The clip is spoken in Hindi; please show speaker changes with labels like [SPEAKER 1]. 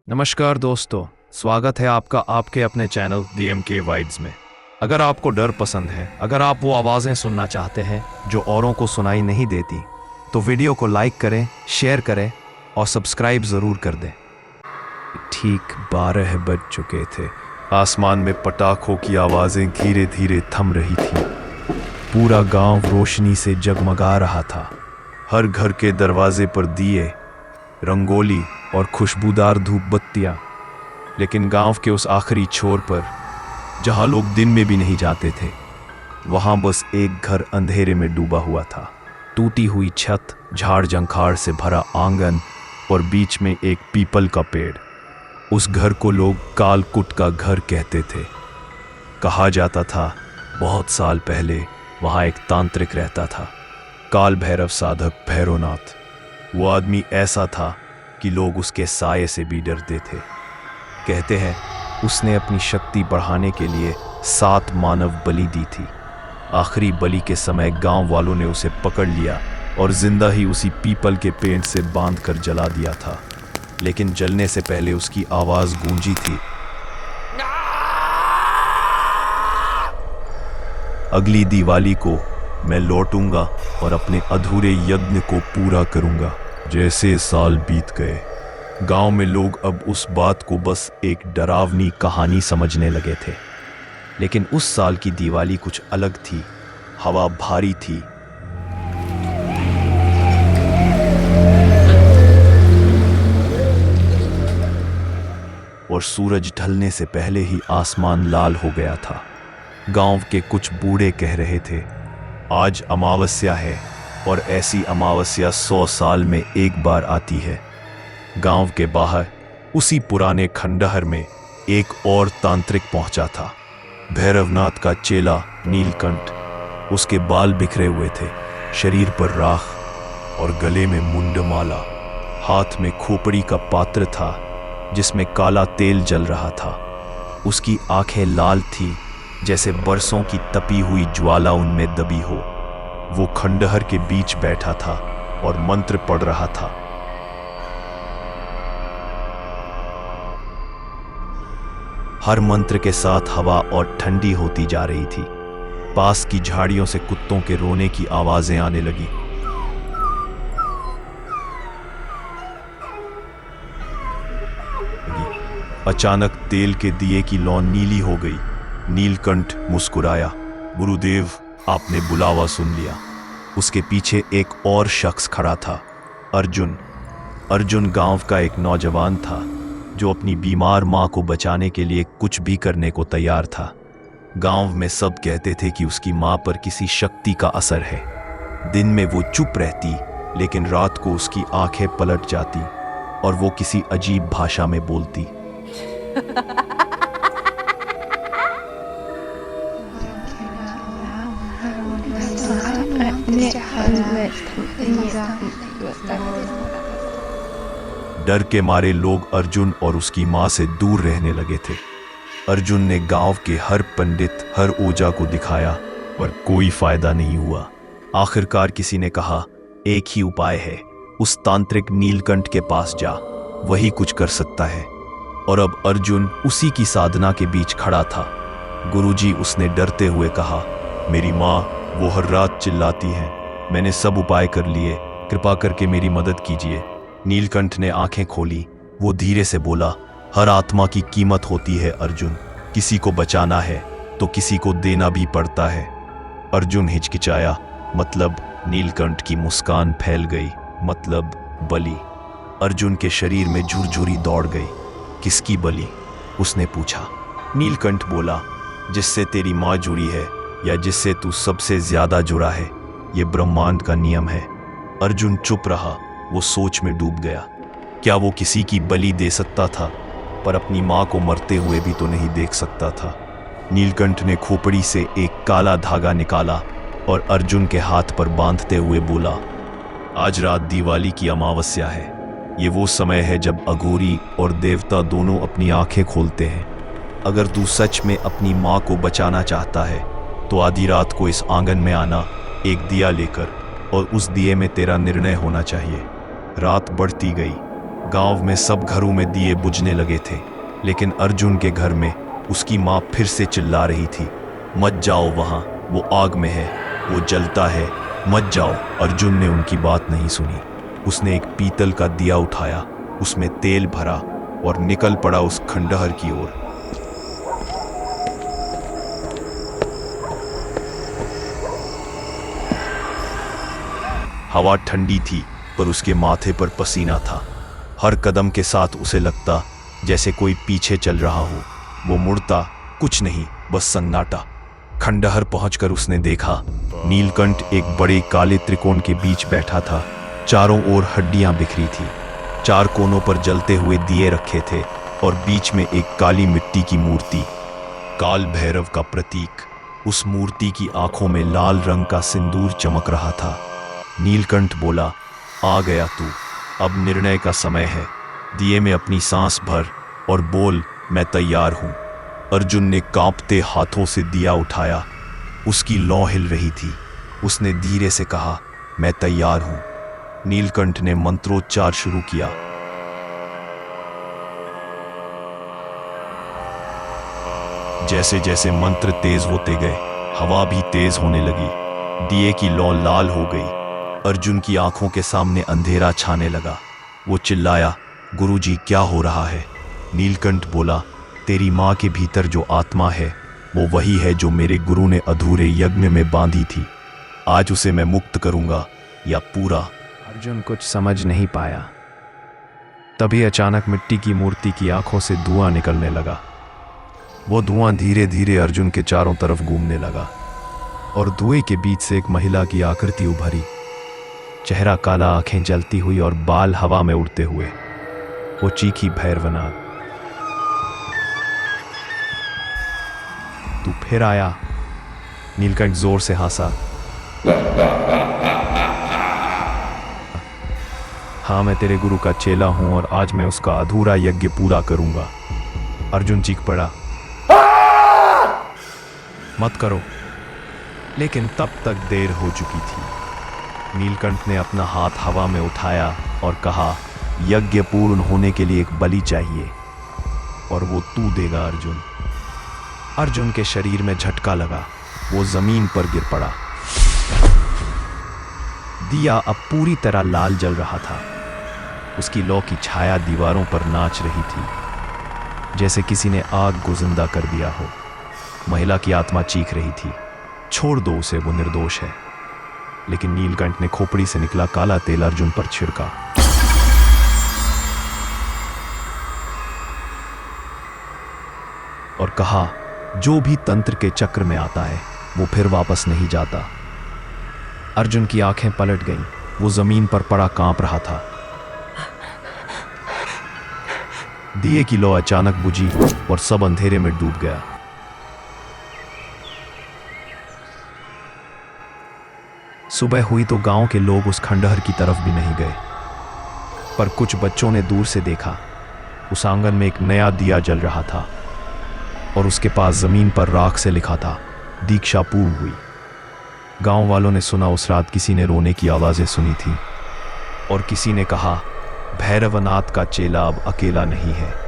[SPEAKER 1] नमस्कार दोस्तों, स्वागत है आपका आपके अपने चैनल DMK वाइब्स में। अगर आपको डर पसंद है, अगर आप वो आवाज़ें सुनना चाहते हैं जो औरों को सुनाई नहीं देती, तो वीडियो को लाइक करें, शेयर करें और सब्सक्राइब ज़रूर कर दें। ठीक 12 बज चुके थे। आसमान में पटाखों की आवाज़ें धीरे धीरे थम रही थीं। पूरा गांव रोशनी से जगमगा रहा था। हर घर के दरवाजे पर दिए, रंगोली और खुशबूदार धूप बत्तियां। लेकिन गांव के उस आखिरी छोर पर, जहां लोग दिन में भी नहीं जाते थे, वहां बस एक घर अंधेरे में डूबा हुआ था। टूटी हुई छत, झाड़ जंखाड़ से भरा आंगन और बीच में एक पीपल का पेड़। उस घर को लोग कालकुट का घर कहते थे। कहा जाता था बहुत साल पहले वहां एक तांत्रिक रहता था, काल भैरव साधक भैरवनाथ। वो आदमी ऐसा था कि लोग उसके साये से भी डरते थे। कहते हैं उसने अपनी शक्ति बढ़ाने के लिए 7 मानव बलि दी थी। आखिरी बलि के समय गांव वालों ने उसे पकड़ लिया और जिंदा ही उसी पीपल के पेड़ से बांधकर जला दिया था। लेकिन जलने से पहले उसकी आवाज गूंजी थी, अगली दिवाली को मैं लौटूंगा और अपने अधूरे यज्ञ को पूरा करूंगा। जैसे साल बीत गए, गांव में लोग अब उस बात को बस एक डरावनी कहानी समझने लगे थे। लेकिन उस साल की दिवाली कुछ अलग थी। हवा भारी थी, और सूरज ढलने से पहले ही आसमान लाल हो गया था। गांव के कुछ बूढ़े कह रहे थे, आज अमावस्या है और ऐसी अमावस्या 100 साल में एक बार आती है। गांव के बाहर उसी पुराने खंडहर में एक और तांत्रिक पहुंचा था, भैरवनाथ का चेला नीलकंठ। उसके बाल बिखरे हुए थे, शरीर पर राख और गले में मुंडमाला। हाथ में खोपड़ी का पात्र था जिसमें काला तेल जल रहा था। उसकी आंखें लाल थी, जैसे बरसों की तपी हुई ज्वाला उनमें दबी हो। वो खंडहर के बीच बैठा था और मंत्र पढ़ रहा था। हर मंत्र के साथ हवा और ठंडी होती जा रही थी। पास की झाड़ियों से कुत्तों के रोने की आवाजें आने लगी। अचानक तेल के दिए की लौ नीली हो गई। नीलकंठ मुस्कुराया, गुरुदेव, आपने बुलावा सुन लिया। उसके पीछे एक और शख्स खड़ा था, अर्जुन। अर्जुन गांव का एक नौजवान था जो अपनी बीमार मां को बचाने के लिए कुछ भी करने को तैयार था। गांव में सब कहते थे कि उसकी मां पर किसी शक्ति का असर है। दिन में वो चुप रहती, लेकिन रात को उसकी आंखें पलट जाती और वो किसी अजीब भाषा में बोलती। डर के मारे लोग अर्जुन और उसकी मां से दूर रहने लगे थे। अर्जुन ने गांव के हर पंडित, हर ओझा को दिखाया, पर कोई फायदा नहीं हुआ। आखिरकार किसी ने कहा, एक ही उपाय है, उस तांत्रिक नीलकंठ के पास जा, वही कुछ कर सकता है। और अब अर्जुन उसी की साधना के बीच खड़ा था। गुरुजी, उसने डरते हुए कहा, मेरी माँ वो हर रात चिल्लाती हैं। मैंने सब उपाय कर लिए, कृपा करके मेरी मदद कीजिए। नीलकंठ ने आंखें खोली। वो धीरे से बोला, हर आत्मा की कीमत होती है अर्जुन। किसी को बचाना है तो किसी को देना भी पड़ता है। अर्जुन हिचकिचाया, मतलब? नीलकंठ की मुस्कान फैल गई, मतलब बलि। अर्जुन के शरीर में झुरझुरी दौड़ गई। किसकी बलि? उसने पूछा। नीलकंठ बोला, जिससे तेरी माँ जुड़ी है या जिससे तू सबसे ज्यादा जुड़ा है। ये ब्रह्मांड का नियम है। अर्जुन चुप रहा। वो सोच में डूब गया। क्या वो किसी की बलि दे सकता था, पर अपनी माँ को मरते हुए भी तो नहीं देख सकता था। नीलकंठ ने खोपड़ी से एक काला धागा निकाला और अर्जुन के हाथ पर बांधते हुए बोला, आज रात दिवाली की अमावस्या है। ये वो समय है जब अघोरी और देवता दोनों अपनी आंखें खोलते हैं। अगर तू सच में अपनी माँ को बचाना चाहता है तो आधी रात को इस आंगन में आना, एक दिया लेकर, और उस दिए में तेरा निर्णय होना चाहिए। रात बढ़ती गई। गांव में सब घरों में दिए बुझने लगे थे, लेकिन अर्जुन के घर में उसकी माँ फिर से चिल्ला रही थी, मत जाओ वहां, वो आग में है, वो जलता है, मत जाओ। अर्जुन ने उनकी बात नहीं सुनी। उसने एक पीतल का दिया उठाया, उसमें तेल भरा और निकल पड़ा उस खंडहर की ओर। हवा ठंडी थी, पर उसके माथे पर पसीना था। हर कदम के साथ उसे लगता जैसे कोई पीछे चल रहा हो। वो मुड़ता, कुछ नहीं, बस सन्नाटा। खंडहर पहुंचकर उसने देखा, नीलकंठ एक बड़े काले त्रिकोण के बीच बैठा था। चारों ओर हड्डियां बिखरी थी, चार कोनों पर जलते हुए दिए रखे थे और बीच में एक काली मिट्टी की मूर्ति, काल भैरव का प्रतीक। उस मूर्ति की आंखों में लाल रंग का सिंदूर चमक रहा था। नीलकंठ बोला, आ गया तू, अब निर्णय का समय है। दिए में अपनी सांस भर और बोल, मैं तैयार हूं। अर्जुन ने कांपते हाथों से दिया उठाया, उसकी लौ हिल रही थी। उसने धीरे से कहा, मैं तैयार हूं। नीलकंठ ने मंत्रोच्चार शुरू किया। जैसे जैसे मंत्र तेज होते गए, हवा भी तेज होने लगी। दिए की लौ लाल हो गई। अर्जुन की आंखों के सामने अंधेरा छाने लगा। वो चिल्लाया, गुरुजी, क्या हो रहा है? नीलकंठ बोला, तेरी माँ के भीतर जो आत्मा है वो वही है जो मेरे गुरु ने अधूरे यज्ञ में बांधी थी। आज उसे मैं मुक्त करूंगा, या पूरा।
[SPEAKER 2] अर्जुन कुछ समझ नहीं पाया। तभी अचानक मिट्टी की मूर्ति की आंखों से धुआं निकलने लगा। वो धुआं धीरे धीरे अर्जुन के चारों तरफ घूमने लगा और धुएं के बीच से एक महिला की आकृति उभरी। चेहरा काला, आंखें जलती हुई और बाल हवा में उड़ते हुए। वो चीखी, भैरवनाथ, तू फिर आया? नीलकंठ जोर से हंसा। हाँ, मैं तेरे गुरु का चेला हूं और आज मैं उसका अधूरा यज्ञ पूरा करूंगा। अर्जुन चीख पड़ा, मत करो। लेकिन तब तक देर हो चुकी थी। नीलकंठ ने अपना हाथ हवा में उठाया और कहा, यज्ञ पूर्ण होने के लिए एक बलि चाहिए और वो तू देगा अर्जुन। अर्जुन के शरीर में झटका लगा, वो जमीन पर गिर पड़ा। दिया अब पूरी तरह लाल जल रहा था। उसकी लौ की छाया दीवारों पर नाच रही थी, जैसे किसी ने आग को जिंदा कर दिया हो। महिला की आत्मा चीख रही थी, छोड़ दो उसे, वो निर्दोष है। लेकिन नीलकंठ ने खोपड़ी से निकला काला तेल अर्जुन पर छिड़का। और कहा, जो भी तंत्र के चक्र में आता है वो फिर वापस नहीं जाता। अर्जुन की आंखें पलट गईं। वो जमीन पर पड़ा कांप रहा था। दिए की लौ अचानक बुझी और सब अंधेरे में डूब गया। सुबह हुई तो गांव के लोग उस खंडहर की तरफ भी नहीं गए, पर कुछ बच्चों ने दूर से देखा। उस आंगन में एक नया दिया जल रहा था और उसके पास जमीन पर राख से लिखा था, दीक्षा पूर्ण हुई। गांव वालों ने सुना उस रात किसी ने रोने की आवाजें सुनी थी और किसी ने कहा, भैरवनाथ का चेला अब अकेला नहीं है।